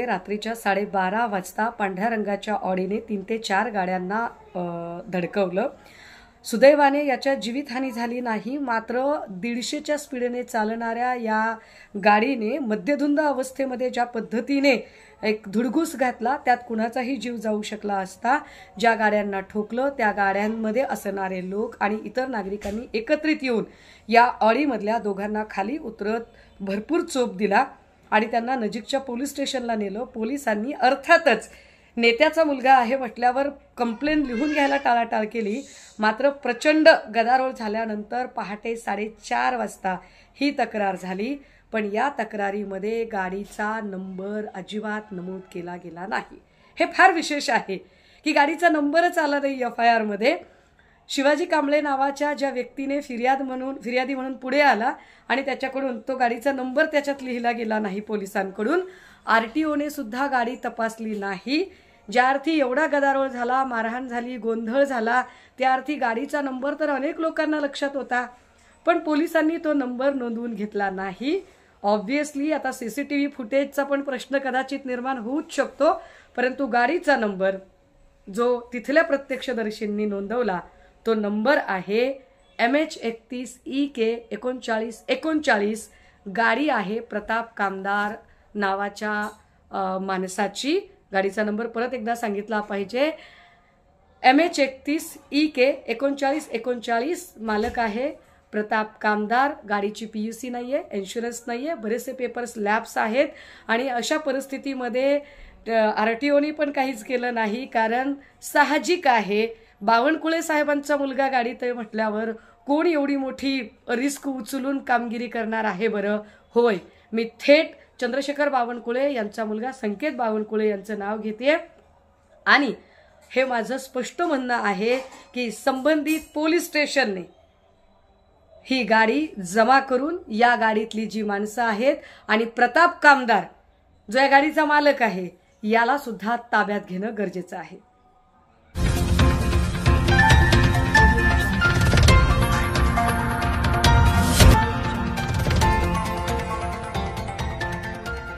रात्रीच्या 12:30 वाजता पांढऱ्या रंगाच्या ऑडीने 3 ते 4 गाड्यांना धडकवलं। सुदैवाने याच्या जीवितहानी झाली नाही, मात्र 150च्या स्पीडने चालणाऱ्या या गाडीने मद्यधुंद अवस्थेमध्ये ज्या पद्धतीने एक धुडगूस घातला त्यात कुणाचाही जीव जाऊ शकला असता। ज्या गाड्यांना ठोकलं त्या गाड्यांमध्ये असणारे लोक आणि इतर नागरिकांनी एकत्रित येऊन या ऑडीमधल्या दोघांना खाली उतरत भरपूर चोप दिला आणि त्यांना नजीकच्या पोलीस स्टेशनला नेलं। पोलिसांनी अर्थातच नेत्याचा मुलगा आहे म्हटल्यावर कंप्लेन लिहून घ्यायला टाळाटाळ केली, मात्र प्रचंड गदारोळ झाल्यानंतर पहाटे 4:30 वाजता ही तक्रार झाली। पण या तक्रारीमध्ये गाडीचा नंबर अजिबात नमूद केला गेला नाही। हे फार विशेष आहे की गाडीचा नंबरच आला नाही FIR मध्ये। शिवाजी कांबळे नावाच्या ज्या व्यक्तीने फिर्यादी म्हणून पुढे आला आणि त्याच्याकडून तो गाडीचा नंबर त्याच्यात लिहिला गेला नाही पोलिसांकडून। RTOने सुद्धा गाडी तपासली नाही। ज्या अर्थी एवढा गदारोळ झाला, मारहाण झाली, गोंधळ झाला, त्या अर्थी गाडीचा नंबर तर अनेक लोकांना लक्षात होता, पण पोलिसांनी तो नंबर नोंदवून घेतला नाही। ऑब्व्हियसली आता CCTV फुटेजचा पण प्रश्न कदाचित निर्माण होऊच शकतो, परंतु गाडीचा नंबर जो तिथल्या प्रत्यक्षदर्शींनी नोंदवला तो नंबर आहे MH31EK 3939। गाडी आहे प्रताप कामदार नावाच्या माणसाची। गाडीचा नंबर परत एकदा सांगितला पाहिजे, MH31EK 3939। मालक आहे प्रताप कामदार। गाडीची PUC नाहीये, इन्शुरन्स नाहीये, बरेचसे पेपर्स लॅप्स आहेत आणि अशा परिस्थितीमध्ये RTOने पण काहीच केलं नाही, कारण साहजिक आहे बावनकुळे साहेबांचा मुलगा गाडीत आहे म्हटल्यावर कोण एवढी मोठी रिस्क उचलून कामगिरी करणार आहे बरं। होय, मी थेट चंद्रशेखर बावनकुळे यांचा मुलगा संकेत बावनकुळे यांचं नाव घेते आणि हे माझं स्पष्ट म्हणणं आहे की संबंधित पोलीस स्टेशनने ही गाडी जमा करून या गाडीतली जी माणसं आहेत आणि प्रताप कामदार जो या गाडीचा मालक आहे याला सुद्धा ताब्यात घेणं गरजेचं आहे।